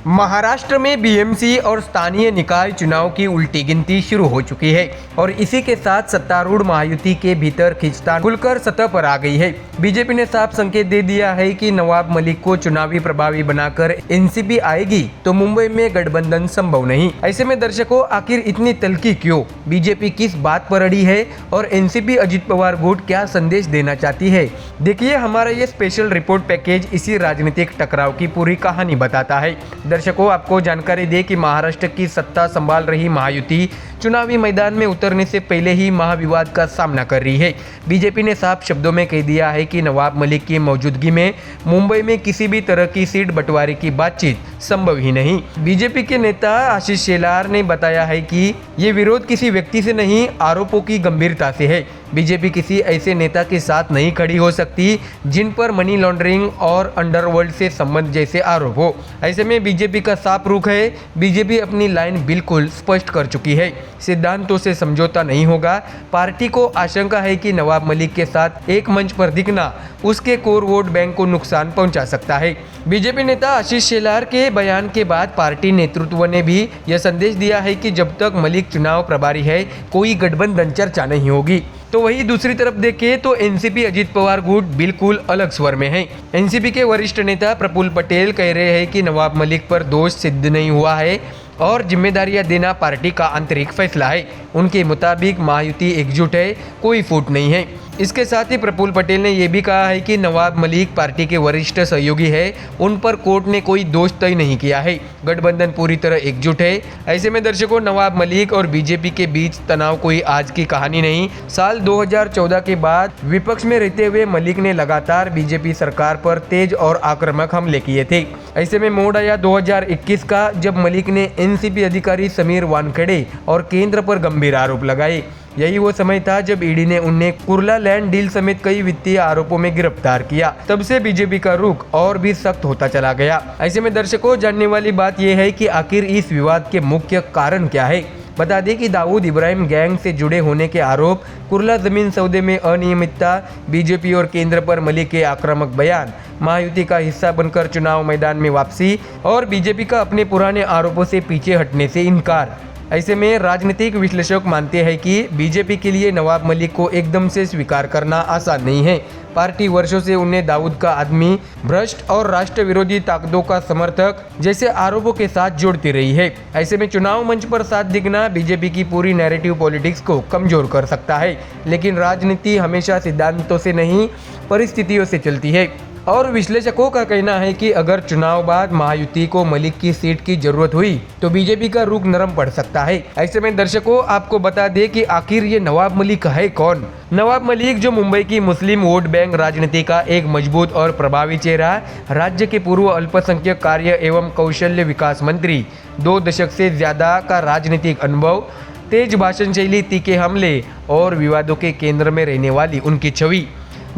महाराष्ट्र में बीएमसी और स्थानीय निकाय चुनाव की उल्टी गिनती शुरू हो चुकी है और इसी के साथ सत्तारूढ़ महायुति के भीतर खींचतान खुलकर सतह पर आ गई है। बीजेपी ने साफ संकेत दे दिया है कि नवाब मलिक को चुनावी प्रभावी बनाकर एनसीपी आएगी तो मुंबई में गठबंधन संभव नहीं। ऐसे में दर्शकों, आखिर इतनी तल्खी क्यों? बीजेपी किस बात पर अड़ी है और एनसीपी अजित पवार गुट क्या संदेश देना चाहती है? देखिए, हमारा ये स्पेशल रिपोर्ट पैकेज इसी राजनीतिक टकराव की पूरी कहानी बताता है। दर्शकों, आपको जानकारी दे कि महाराष्ट्र की सत्ता संभाल रही महायुति चुनावी मैदान में उतरने से पहले ही महाविवाद का सामना कर रही है। बीजेपी ने साफ शब्दों में कह दिया है कि नवाब मलिक की मौजूदगी में मुंबई में किसी भी तरह की सीट बंटवारे की बातचीत संभव ही नहीं। बीजेपी के नेता आशीष शेलार ने बताया है कि ये विरोध किसी व्यक्ति से नहीं, आरोपों की गंभीरता से है। बीजेपी किसी ऐसे नेता के साथ नहीं खड़ी हो सकती जिन पर मनी लॉन्ड्रिंग और अंडरवर्ल्ड से संबंध जैसे आरोप हो। ऐसे में बीजेपी का साफ रुख है। बीजेपी अपनी लाइन बिल्कुल स्पष्ट कर चुकी है, सिद्धांतों से समझौता नहीं होगा। पार्टी को आशंका है कि नवाब मलिक के साथ एक मंच पर दिखना उसके कोर वोट बैंक को नुकसान पहुंचा सकता है। बीजेपी नेता आशीष शेलार के बयान के बाद पार्टी नेतृत्व ने भी यह संदेश दिया है कि जब तक मलिक चुनाव प्रभारी है, कोई गठबंधन चर्चा नहीं होगी। तो वहीं दूसरी तरफ देखें तो एनसीपी अजित पवार गुट बिल्कुल अलग स्वर में है। एनसीपी के वरिष्ठ नेता प्रफुल्ल पटेल कह रहे हैं कि नवाब मलिक पर दोष सिद्ध नहीं हुआ है और जिम्मेदारियां देना पार्टी का आंतरिक फैसला है। उनके मुताबिक महायुति एकजुट है, कोई फूट नहीं है। इसके साथ ही प्रफुल्ल पटेल ने यह भी कहा है कि नवाब मलिक पार्टी के वरिष्ठ सहयोगी है, उन पर कोर्ट ने कोई दोष तय नहीं किया है। गठबंधन पूरी तरह एकजुट है। ऐसे में दर्शकों, नवाब मलिक और बीजेपी के बीच तनाव कोई आज की कहानी नहीं। साल 2014 के बाद विपक्ष में रहते हुए मलिक ने लगातार बीजेपी सरकार पर तेज और आक्रामक हमले किए थे। ऐसे में मोड़ आया 2021 का, जब मलिक ने एनसीपी अधिकारी समीर वानखेड़े और केंद्र पर गंभीर आरोप लगाए। यही वो समय था जब ईडी ने उन्हें कुर्ला लैंड डील समेत कई वित्तीय आरोपों में गिरफ्तार किया। तब से बीजेपी का रुख और भी सख्त होता चला गया। ऐसे में दर्शकों, जानने वाली बात यह है कि आखिर इस विवाद के मुख्य कारण क्या है। बता दें कि दाऊद इब्राहिम गैंग से जुड़े होने के आरोप, कुर्ला जमीन सौदे में अनियमितता, बीजेपी और केंद्र पर मलिक के आक्रामक बयान, महायुति का हिस्सा बनकर चुनाव मैदान में वापसी और बीजेपी का अपने पुराने आरोपों से पीछे हटने से इनकार। ऐसे में राजनीतिक विश्लेषक मानते हैं कि बीजेपी के लिए नवाब मलिक को एकदम से स्वीकार करना आसान नहीं है। पार्टी वर्षों से उन्हें दाऊद का आदमी, भ्रष्ट और राष्ट्र विरोधी ताकतों का समर्थक जैसे आरोपों के साथ जोड़ती रही है। ऐसे में चुनाव मंच पर साथ दिखना बीजेपी की पूरी नैरेटिव पॉलिटिक्स को कमजोर कर सकता है। लेकिन राजनीति हमेशा सिद्धांतों से नहीं, परिस्थितियों से चलती है और विश्लेषकों का कहना है कि अगर चुनाव बाद महायुति को मलिक की सीट की जरूरत हुई तो बीजेपी का रुख नरम पड़ सकता है। ऐसे में दर्शकों, आपको बता दें कि आखिर ये नवाब मलिक है कौन। नवाब मलिक, जो मुंबई की मुस्लिम वोट बैंक राजनीति का एक मजबूत और प्रभावी चेहरा, राज्य के पूर्व अल्पसंख्यक कार्य एवं कौशल्य विकास मंत्री, 2 दशक से ज्यादा का राजनीतिक अनुभव, तेज भाषण शैली, तीखे हमले और विवादों के केंद्र में रहने वाली उनकी छवि।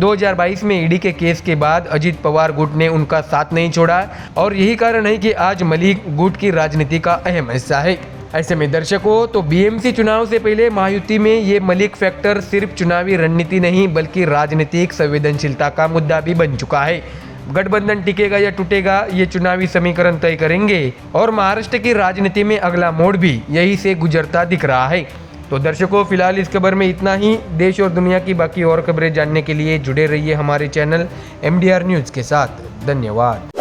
2022 में ईडी के केस के बाद अजित पवार गुट ने उनका साथ नहीं छोड़ा और यही कारण है कि आज मलिक गुट की राजनीति का अहम हिस्सा है। ऐसे में दर्शकों, तो बीएमसी चुनाव से पहले महायुति में ये मलिक फैक्टर सिर्फ चुनावी रणनीति नहीं बल्कि राजनीतिक संवेदनशीलता का मुद्दा भी बन चुका है। गठबंधन टिकेगा या टूटेगा, ये चुनावी समीकरण तय करेंगे और महाराष्ट्र की राजनीति में अगला मोड़ भी यही से गुजरता दिख रहा है। तो दर्शकों, फिलहाल इस खबर में इतना ही। देश और दुनिया की बाकी और खबरें जानने के लिए जुड़े रहिए हमारे चैनल MDR न्यूज़ के साथ। धन्यवाद।